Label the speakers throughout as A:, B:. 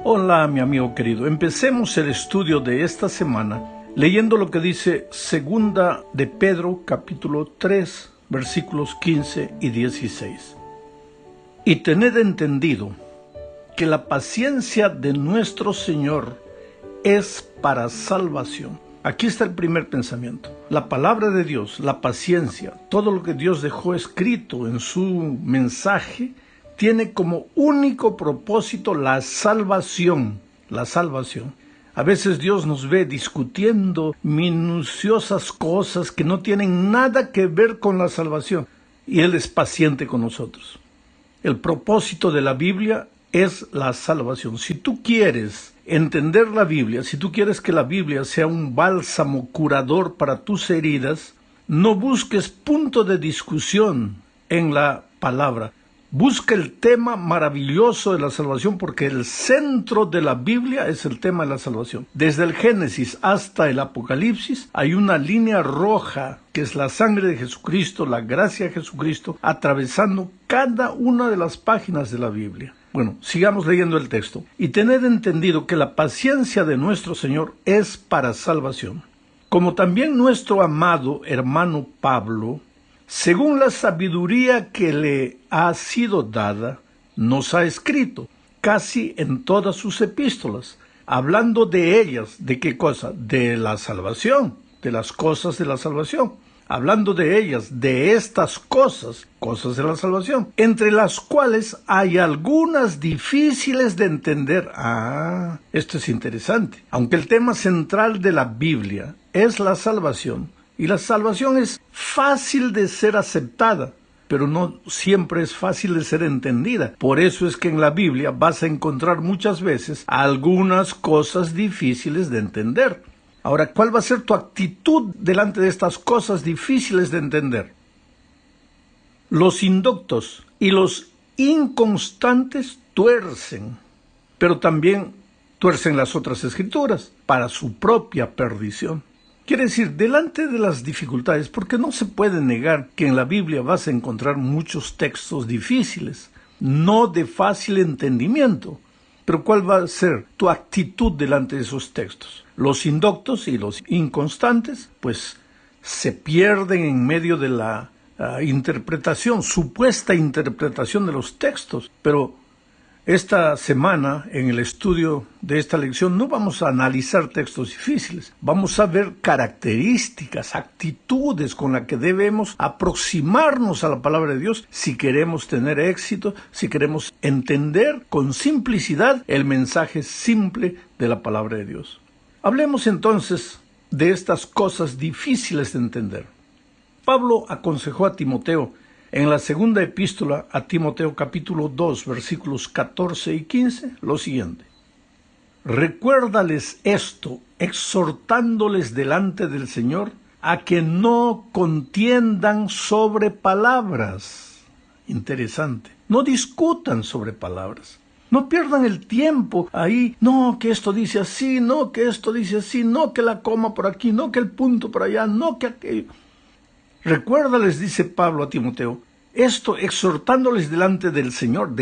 A: Hola, mi amigo querido. Empecemos el estudio de esta semana leyendo lo que dice Segunda de Pedro, capítulo 3, versículos 15 y 16. Y tened entendido que la paciencia de nuestro Señor es para salvación. Aquí está el primer pensamiento. La palabra de Dios, la paciencia, todo lo que Dios dejó escrito en su mensaje, tiene como único propósito la salvación. La salvación. A veces Dios nos ve discutiendo minuciosas cosas que no tienen nada que ver con la salvación. Y Él es paciente con nosotros. El propósito de la Biblia es la salvación. Si tú quieres entender la Biblia, si tú quieres que la Biblia sea un bálsamo curador para tus heridas, no busques punto de discusión en la palabra. Busca el tema maravilloso de la salvación, porque el centro de la Biblia es el tema de la salvación. Desde el Génesis hasta el Apocalipsis hay una línea roja que es la sangre de Jesucristo, la gracia de Jesucristo, atravesando cada una de las páginas de la Biblia. Bueno, sigamos leyendo el texto. Y tened entendido que la paciencia de nuestro Señor es para salvación. Como también nuestro amado hermano Pablo, según la sabiduría que le ha sido dada, nos ha escrito casi en todas sus epístolas, hablando de ellas. ¿De qué cosa? De la salvación, de las cosas de la salvación. Hablando de ellas, de estas cosas de la salvación, entre las cuales hay algunas difíciles de entender. Esto es interesante. Aunque el tema central de la Biblia es la salvación, y la salvación es fácil de ser aceptada, pero no siempre es fácil de ser entendida. Por eso es que en la Biblia vas a encontrar muchas veces algunas cosas difíciles de entender. Ahora, ¿cuál va a ser tu actitud delante de estas cosas difíciles de entender? Los indoctos y los inconstantes tuercen, pero también tuercen las otras escrituras para su propia perdición. Quiere decir, delante de las dificultades, porque no se puede negar que en la Biblia vas a encontrar muchos textos difíciles, no de fácil entendimiento. Pero ¿cuál va a ser tu actitud delante de esos textos? Los indoctos y los inconstantes, pues se pierden en medio de la supuesta interpretación de los textos. Pero esta semana, en el estudio de esta lección, no vamos a analizar textos difíciles. Vamos a ver características, actitudes con las que debemos aproximarnos a la palabra de Dios si queremos tener éxito, si queremos entender con simplicidad el mensaje simple de la palabra de Dios. Hablemos entonces de estas cosas difíciles de entender. Pablo aconsejó a Timoteo en la segunda epístola a Timoteo capítulo 2, versículos 14 y 15, lo siguiente. Recuérdales esto, exhortándoles delante del Señor, a que no contiendan sobre palabras. Interesante. No discutan sobre palabras. No pierdan el tiempo ahí. No, que esto dice así, no, que esto dice así, no, que la coma por aquí, no, que el punto por allá, no, que aquello. Recuérdales, dice Pablo a Timoteo, esto exhortándoles delante del Señor,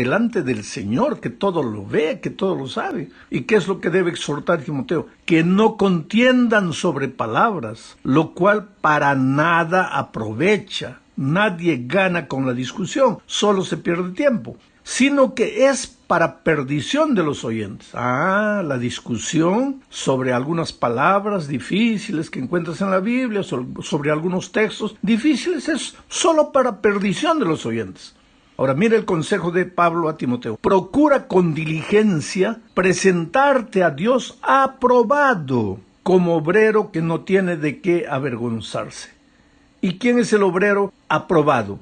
A: que todo lo ve, que todo lo sabe. ¿Y qué es lo que debe exhortar Timoteo? Que no contiendan sobre palabras, lo cual para nada aprovecha. Nadie gana con la discusión, solo se pierde tiempo, sino que es para perdición de los oyentes. La discusión sobre algunas palabras difíciles que encuentras en la Biblia, sobre algunos textos difíciles, es solo para perdición de los oyentes. Ahora mira el consejo de Pablo a Timoteo. Procura con diligencia presentarte a Dios aprobado, como obrero que no tiene de qué avergonzarse. ¿Y quién es el obrero aprobado?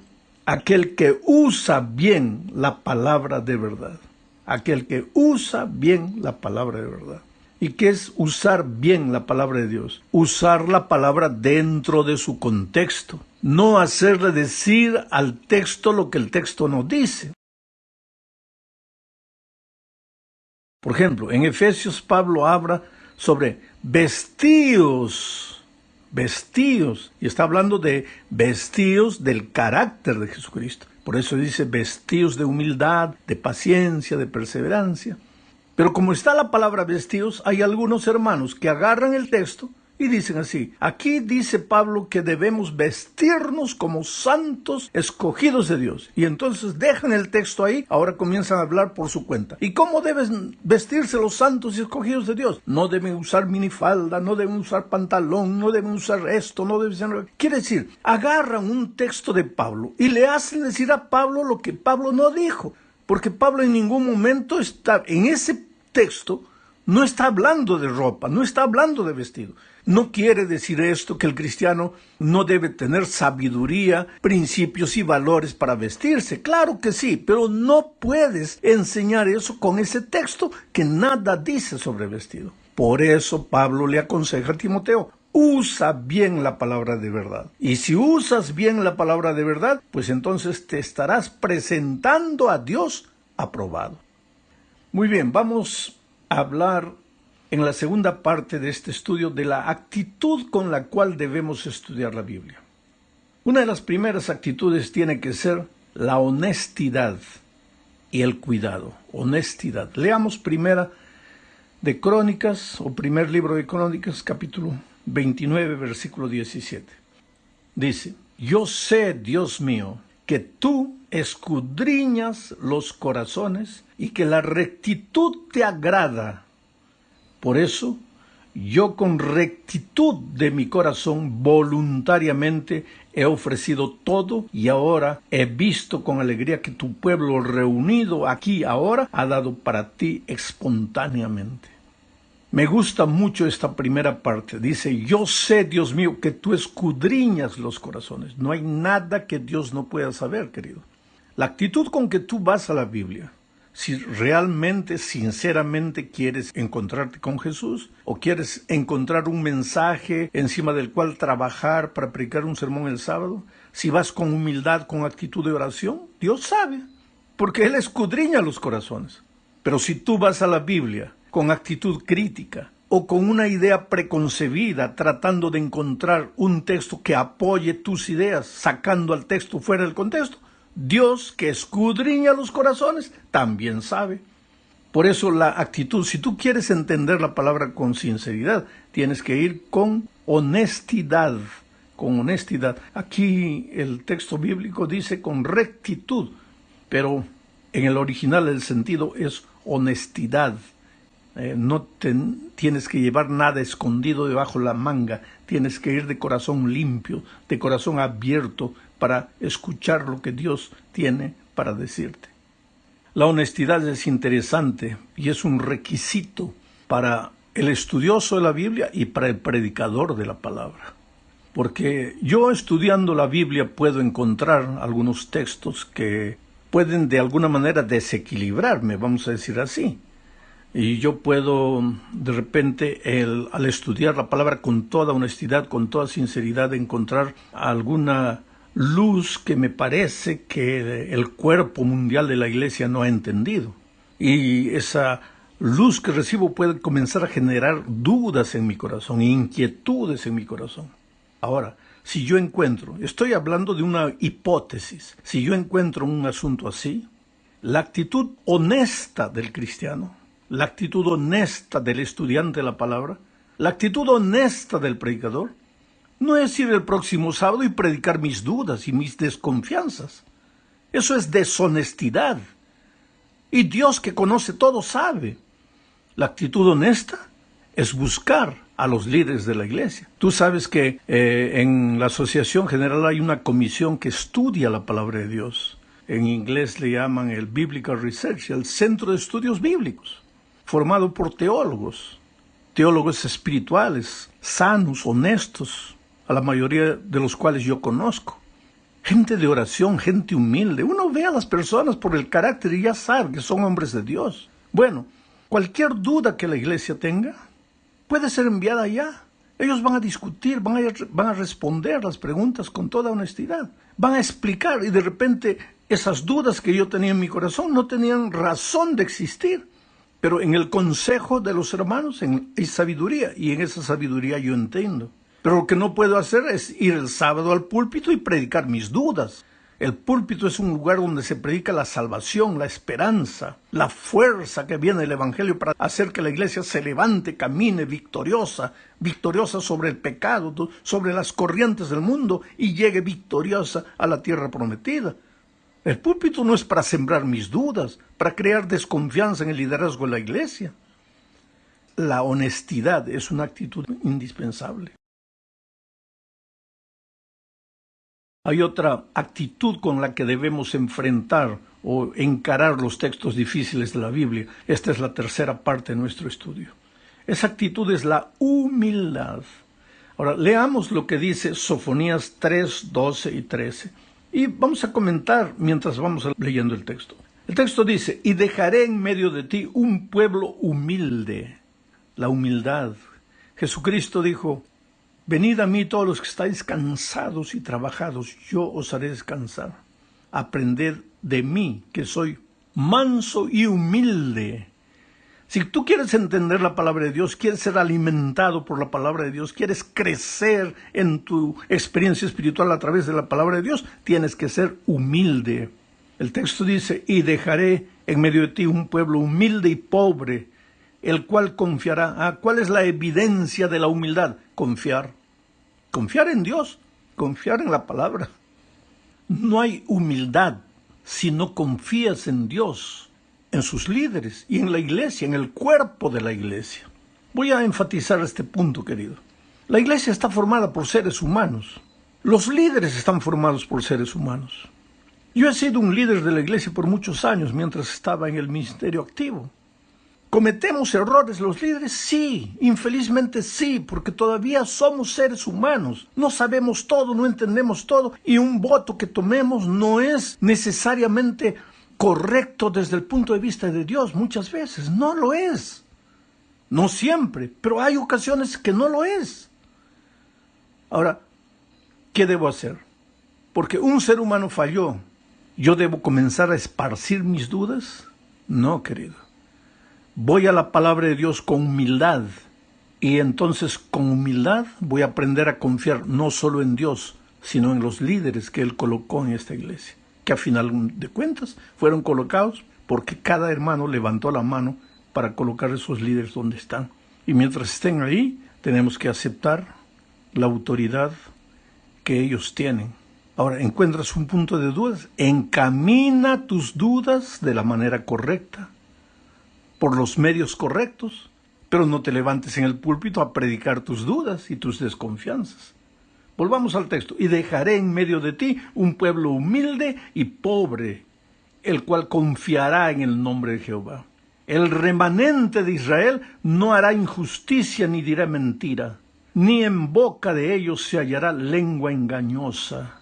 A: Aquel que usa bien la palabra de verdad. Aquel que usa bien la palabra de verdad. ¿Y qué es usar bien la palabra de Dios? Usar la palabra dentro de su contexto. No hacerle decir al texto lo que el texto no dice. Por ejemplo, en Efesios Pablo habla sobre vestíos, y está hablando de vestíos del carácter de Jesucristo. Por eso dice vestíos de humildad, de paciencia, de perseverancia. Pero como está la palabra vestidos, hay algunos hermanos que agarran el texto y dicen así: aquí dice Pablo que debemos vestirnos como santos escogidos de Dios. Y entonces dejan el texto ahí, ahora comienzan a hablar por su cuenta. ¿Y cómo deben vestirse los santos y escogidos de Dios? No deben usar minifalda, no deben usar pantalón, no deben usar esto, no deben usar... Quiere decir, agarran un texto de Pablo y le hacen decir a Pablo lo que Pablo no dijo. Porque Pablo en ningún momento está en ese texto, no está hablando de ropa, no está hablando de vestido. No quiere decir esto que el cristiano no debe tener sabiduría, principios y valores para vestirse. Claro que sí, pero no puedes enseñar eso con ese texto que nada dice sobre vestido. Por eso Pablo le aconseja a Timoteo: usa bien la palabra de verdad. Y si usas bien la palabra de verdad, pues entonces te estarás presentando a Dios aprobado. Muy bien, vamos a hablar en la segunda parte de este estudio de la actitud con la cual debemos estudiar la Biblia. Una de las primeras actitudes tiene que ser la honestidad y el cuidado. Honestidad. Leamos primera de Crónicas, o primer libro de Crónicas, capítulo 29, versículo 17. Dice: yo sé, Dios mío, que tú escudriñas los corazones y que la rectitud te agrada. Por eso, yo con rectitud de mi corazón voluntariamente he ofrecido todo, y ahora he visto con alegría que tu pueblo reunido aquí ahora ha dado para ti espontáneamente. Me gusta mucho esta primera parte. Dice: yo sé, Dios mío, que tú escudriñas los corazones. No hay nada que Dios no pueda saber, querido. La actitud con que tú vas a la Biblia, si realmente, sinceramente quieres encontrarte con Jesús, o quieres encontrar un mensaje encima del cual trabajar para predicar un sermón el sábado, si vas con humildad, con actitud de oración, Dios sabe, porque Él escudriña los corazones. Pero si tú vas a la Biblia con actitud crítica o con una idea preconcebida, tratando de encontrar un texto que apoye tus ideas, sacando al texto fuera del contexto, Dios, que escudriña los corazones, también sabe. Por eso la actitud, si tú quieres entender la palabra con sinceridad, tienes que ir con honestidad, con honestidad. Aquí el texto bíblico dice con rectitud, pero en el original el sentido es honestidad. No tienes que llevar nada escondido debajo de la manga, tienes que ir de corazón limpio, de corazón abierto, para escuchar lo que Dios tiene para decirte. La honestidad es interesante y es un requisito para el estudioso de la Biblia y para el predicador de la palabra. Porque yo, estudiando la Biblia, puedo encontrar algunos textos que pueden de alguna manera desequilibrarme, vamos a decir así. Y yo puedo, de repente, al estudiar la palabra con toda honestidad, con toda sinceridad, encontrar alguna luz que me parece que el cuerpo mundial de la iglesia no ha entendido. Y esa luz que recibo puede comenzar a generar dudas en mi corazón, inquietudes en mi corazón. Ahora, si yo encuentro, estoy hablando de una hipótesis, si yo encuentro un asunto así, la actitud honesta del cristiano, la actitud honesta del estudiante de la palabra, la actitud honesta del predicador, no es ir el próximo sábado y predicar mis dudas y mis desconfianzas. Eso es deshonestidad. Y Dios, que conoce todo, sabe. La actitud honesta es buscar a los líderes de la iglesia. Tú sabes que en la Asociación General hay una comisión que estudia la palabra de Dios. En inglés le llaman el Biblical Research, el Centro de Estudios Bíblicos, formado por teólogos espirituales, sanos, honestos, a la mayoría de los cuales yo conozco. Gente de oración, gente humilde. Uno ve a las personas por el carácter y ya sabe que son hombres de Dios. Bueno, cualquier duda que la iglesia tenga puede ser enviada allá. Ellos van a discutir, van a responder las preguntas con toda honestidad. Van a explicar, y de repente esas dudas que yo tenía en mi corazón no tenían razón de existir. Pero en el consejo de los hermanos hay sabiduría, y en esa sabiduría yo entiendo. Pero lo que no puedo hacer es ir el sábado al púlpito y predicar mis dudas. El púlpito es un lugar donde se predica la salvación, la esperanza, la fuerza que viene del Evangelio para hacer que la iglesia se levante, camine victoriosa, victoriosa sobre el pecado, sobre las corrientes del mundo y llegue victoriosa a la tierra prometida. El púlpito no es para sembrar mis dudas, para crear desconfianza en el liderazgo de la iglesia. La honestidad es una actitud indispensable. Hay otra actitud con la que debemos enfrentar o encarar los textos difíciles de la Biblia. Esta es la tercera parte de nuestro estudio. Esa actitud es la humildad. Ahora, leamos lo que dice Sofonías 3, 12 y 13. Y vamos a comentar mientras vamos leyendo el texto. El texto dice, y dejaré en medio de ti un pueblo humilde. La humildad. Jesucristo dijo, venid a mí todos los que estáis cansados y trabajados, yo os haré descansar. Aprended de mí, que soy manso y humilde. Si tú quieres entender la palabra de Dios, quieres ser alimentado por la palabra de Dios, quieres crecer en tu experiencia espiritual a través de la palabra de Dios, tienes que ser humilde. El texto dice, y dejaré en medio de ti un pueblo humilde y pobre, el cual confiará. ¿Cuál es la evidencia de la humildad? Confiar. Confiar en Dios, confiar en la palabra. No hay humildad si no confías en Dios, en sus líderes y en la iglesia, en el cuerpo de la iglesia. Voy a enfatizar este punto, querido. La iglesia está formada por seres humanos. Los líderes están formados por seres humanos. Yo he sido un líder de la iglesia por muchos años mientras estaba en el ministerio activo. ¿Cometemos errores los líderes? Sí, infelizmente sí, porque todavía somos seres humanos. No sabemos todo, no entendemos todo, y un voto que tomemos no es necesariamente correcto desde el punto de vista de Dios. Muchas veces no lo es. No siempre, pero hay ocasiones que no lo es. Ahora, ¿qué debo hacer? Porque un ser humano falló. ¿Yo debo comenzar a esparcir mis dudas? No, querido. Voy a la palabra de Dios con humildad y entonces con humildad voy a aprender a confiar no solo en Dios, sino en los líderes que Él colocó en esta iglesia, que a final de cuentas fueron colocados porque cada hermano levantó la mano para colocar esos líderes donde están. Y mientras estén ahí, tenemos que aceptar la autoridad que ellos tienen. Ahora, ¿encuentras un punto de dudas? Encamina tus dudas de la manera correcta, por los medios correctos, pero no te levantes en el púlpito a predicar tus dudas y tus desconfianzas. Volvamos al texto. Y dejaré en medio de ti un pueblo humilde y pobre, el cual confiará en el nombre de Jehová. El remanente de Israel no hará injusticia ni dirá mentira, ni en boca de ellos se hallará lengua engañosa.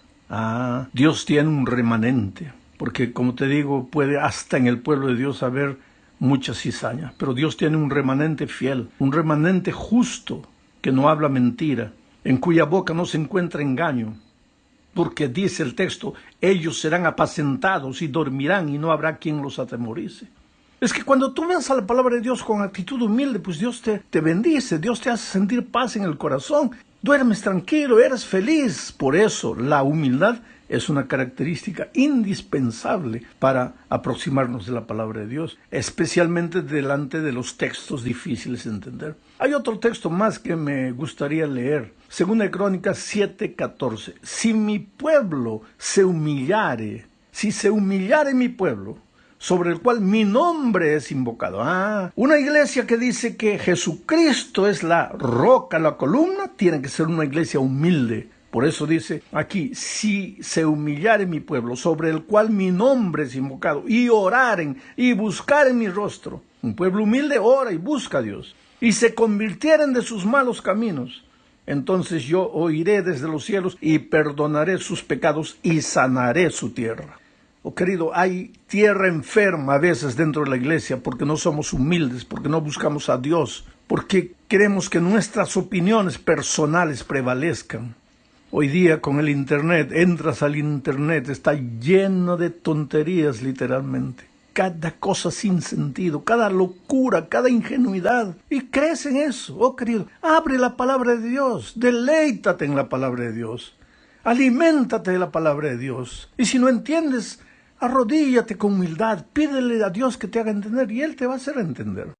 A: Dios tiene un remanente, porque como te digo, puede hasta en el pueblo de Dios haber mucha cizaña, pero Dios tiene un remanente fiel, un remanente justo, que no habla mentira, en cuya boca no se encuentra engaño, porque dice el texto, ellos serán apacentados y dormirán y no habrá quien los atemorice. Es que cuando tú ves a la palabra de Dios con actitud humilde, pues Dios te bendice, Dios te hace sentir paz en el corazón, duermes tranquilo, eres feliz. Por eso la humildad es una característica indispensable para aproximarnos de la palabra de Dios, especialmente delante de los textos difíciles de entender. Hay otro texto más que me gustaría leer. Segunda de Crónicas 7:14. Si mi pueblo se humillare, si se humillare mi pueblo, sobre el cual mi nombre es invocado. Una iglesia que dice que Jesucristo es la roca, la columna, tiene que ser una iglesia humilde. Por eso dice aquí, si se humillare mi pueblo, sobre el cual mi nombre es invocado, y oraren y buscaren mi rostro. Un pueblo humilde ora y busca a Dios. Y se convirtieren de sus malos caminos. Entonces yo oiré desde los cielos y perdonaré sus pecados y sanaré su tierra. Oh querido, hay tierra enferma a veces dentro de la iglesia porque no somos humildes, porque no buscamos a Dios, porque queremos que nuestras opiniones personales prevalezcan. Hoy día con el internet, entras al internet, está lleno de tonterías literalmente. Cada cosa sin sentido, cada locura, cada ingenuidad. Y crees en eso, oh querido. Abre la palabra de Dios, deleítate en la palabra de Dios. Aliméntate de la palabra de Dios. Y si no entiendes, arrodíllate con humildad, pídele a Dios que te haga entender y Él te va a hacer entender.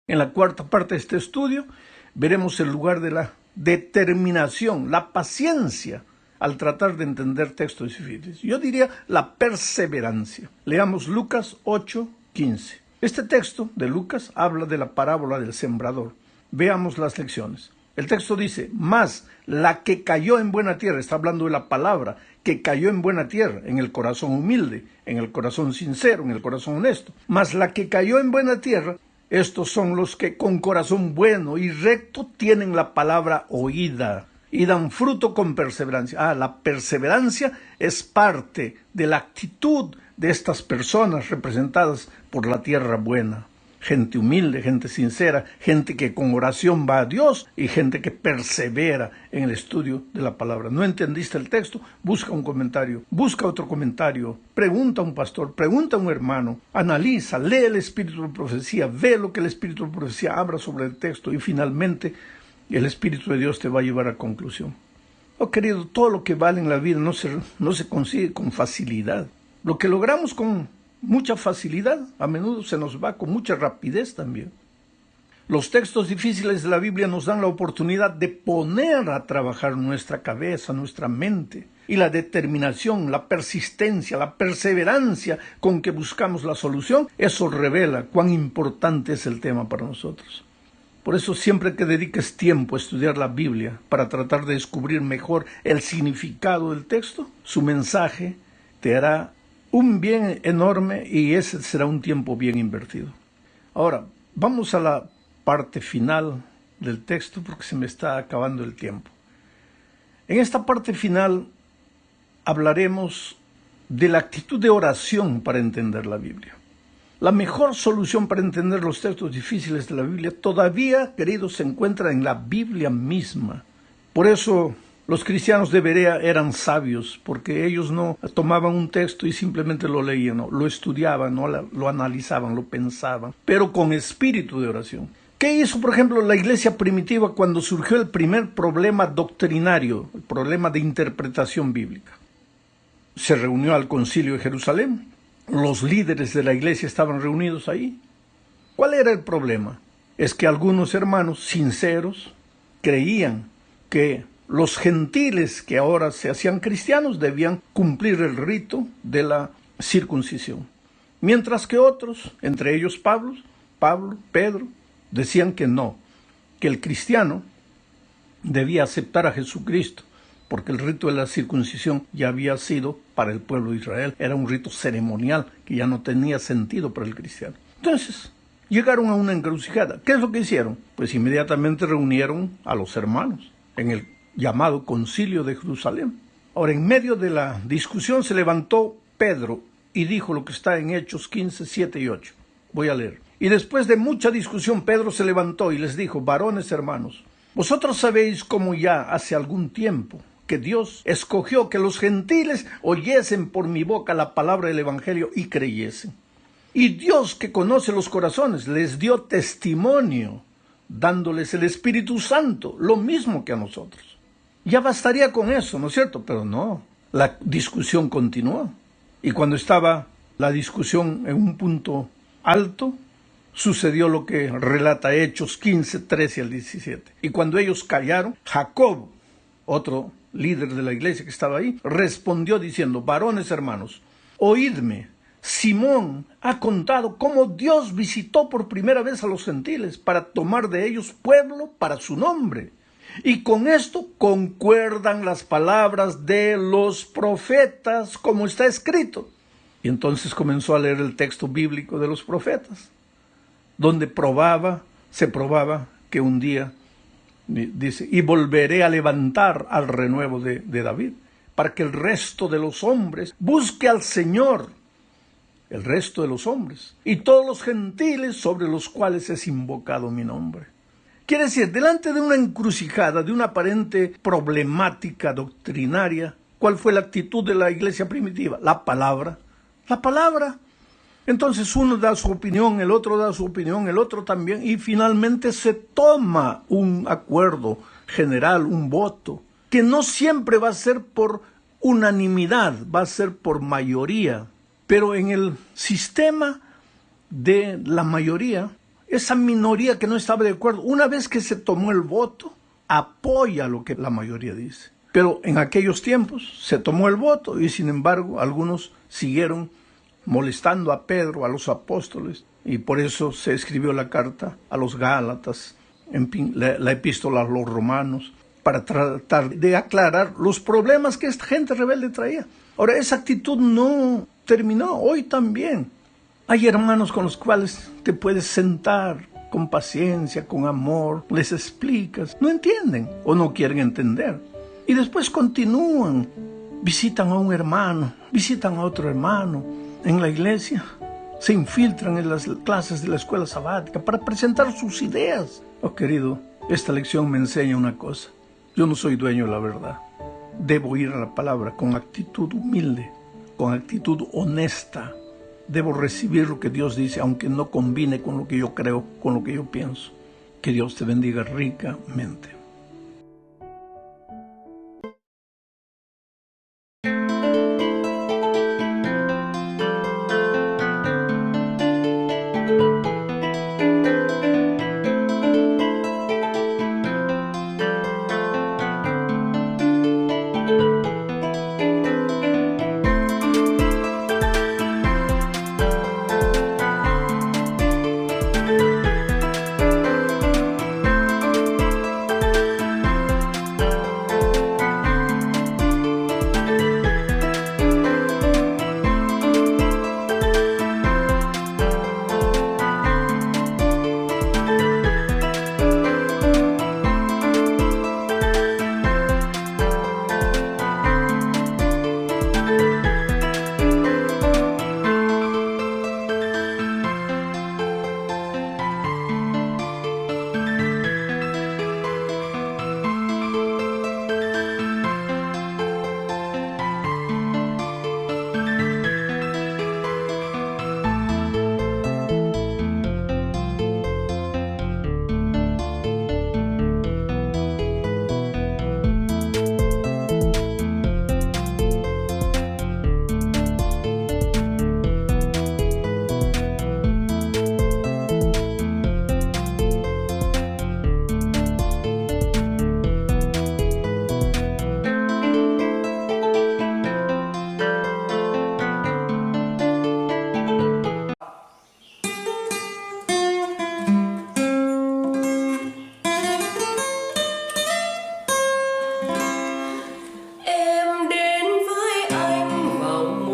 A: En la cuarta parte de este estudio veremos el lugar de la determinación, la paciencia al tratar de entender textos difíciles. Yo diría la perseverancia. Leamos Lucas 8:15. Este texto de Lucas habla de la parábola del sembrador. Veamos las lecciones. El texto dice, mas la que cayó en buena tierra, está hablando de la palabra, que cayó en buena tierra, en el corazón humilde, en el corazón sincero, en el corazón honesto. Mas la que cayó en buena tierra, estos son los que con corazón bueno y recto tienen la palabra oída y dan fruto con perseverancia. La perseverancia es parte de la actitud de estas personas representadas por la tierra buena. Gente humilde, gente sincera, gente que con oración va a Dios y gente que persevera en el estudio de la palabra. ¿No entendiste el texto? Busca un comentario, busca otro comentario, pregunta a un pastor, pregunta a un hermano, analiza, lee el espíritu de profecía, ve lo que el espíritu de profecía habla sobre el texto y finalmente el Espíritu de Dios te va a llevar a conclusión. Oh querido, todo lo que vale en la vida no se consigue con facilidad. Lo que logramos con mucha facilidad, a menudo se nos va con mucha rapidez también. Los textos difíciles de la Biblia nos dan la oportunidad de poner a trabajar nuestra cabeza, nuestra mente, y la determinación, la persistencia, la perseverancia con que buscamos la solución, eso revela cuán importante es el tema para nosotros. Por eso siempre que dediques tiempo a estudiar la Biblia para tratar de descubrir mejor el significado del texto, su mensaje te hará un bien enorme y ese será un tiempo bien invertido. Ahora, vamos a la parte final del texto porque se me está acabando el tiempo. En esta parte final hablaremos de la actitud de oración para entender la Biblia. La mejor solución para entender los textos difíciles de la Biblia todavía, queridos, se encuentra en la Biblia misma. Por eso los cristianos de Berea eran sabios, porque ellos no tomaban un texto y simplemente lo leían, no, lo estudiaban, no, lo analizaban, lo pensaban, pero con espíritu de oración. ¿Qué hizo, por ejemplo, la iglesia primitiva cuando surgió el primer problema doctrinario, el problema de interpretación bíblica? Se reunió al concilio de Jerusalén. Los líderes de la iglesia estaban reunidos ahí. ¿Cuál era el problema? Es que algunos hermanos sinceros creían que los gentiles que ahora se hacían cristianos debían cumplir el rito de la circuncisión. Mientras que otros, entre ellos Pablo, Pedro, decían que no, que el cristiano debía aceptar a Jesucristo, porque el rito de la circuncisión ya había sido para el pueblo de Israel. Era un rito ceremonial que ya no tenía sentido para el cristiano. Entonces, llegaron a una encrucijada. ¿Qué es lo que hicieron? Pues inmediatamente reunieron a los hermanos en el llamado Concilio de Jerusalén. Ahora, en medio de la discusión se levantó Pedro y dijo lo que está en Hechos 15, 7 y 8. Voy a leer. Y después de mucha discusión, Pedro se levantó y les dijo, varones hermanos, vosotros sabéis cómo ya hace algún tiempo que Dios escogió que los gentiles oyesen por mi boca la palabra del Evangelio y creyesen. Y Dios, que conoce los corazones, les dio testimonio, dándoles el Espíritu Santo, lo mismo que a nosotros. Ya bastaría con eso, ¿no es cierto? Pero no, la discusión continuó. Y cuando estaba la discusión en un punto alto, sucedió lo que relata Hechos 15, 13 al 17. Y cuando ellos callaron, Jacob, otro líder de la iglesia que estaba ahí, respondió diciendo, varones hermanos, oídme, Simón ha contado cómo Dios visitó por primera vez a los gentiles para tomar de ellos pueblo para su nombre. Y con esto concuerdan las palabras de los profetas, como está escrito. Y entonces comenzó a leer el texto bíblico de los profetas, donde se probaba que un día, dice, y volveré a levantar al renuevo de David, para que el resto de los hombres busque al Señor, el resto de los hombres, y todos los gentiles sobre los cuales es invocado mi nombre. Quiere decir, delante de una encrucijada, de una aparente problemática doctrinaria, ¿cuál fue la actitud de la iglesia primitiva? La palabra. La palabra. Entonces uno da su opinión, el otro da su opinión, el otro también, y finalmente se toma un acuerdo general, un voto, que no siempre va a ser por unanimidad, va a ser por mayoría. Pero en el sistema de la mayoría, esa minoría que no estaba de acuerdo, una vez que se tomó el voto, apoya lo que la mayoría dice. Pero en aquellos tiempos se tomó el voto y sin embargo algunos siguieron molestando a Pedro, a los apóstoles, y por eso se escribió la carta a los Gálatas, en fin, la epístola a los romanos, para tratar de aclarar los problemas que esta gente rebelde traía. Ahora, esa actitud no terminó, hoy también. Hay hermanos con los cuales te puedes sentar con paciencia, con amor, les explicas, no entienden o no quieren entender. Y después continúan, visitan a un hermano, visitan a otro hermano en la iglesia, se infiltran en las clases de la escuela sabática para presentar sus ideas. Oh, querido, esta lección me enseña una cosa. Yo no soy dueño de la verdad. Debo ir a la palabra con actitud humilde, con actitud honesta. Debo recibir lo que Dios dice, aunque no combine con lo que yo creo, con lo que yo pienso. Que Dios te bendiga ricamente.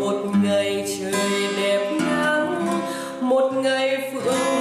B: Một ngày trời đẹp nắng, một ngày phượng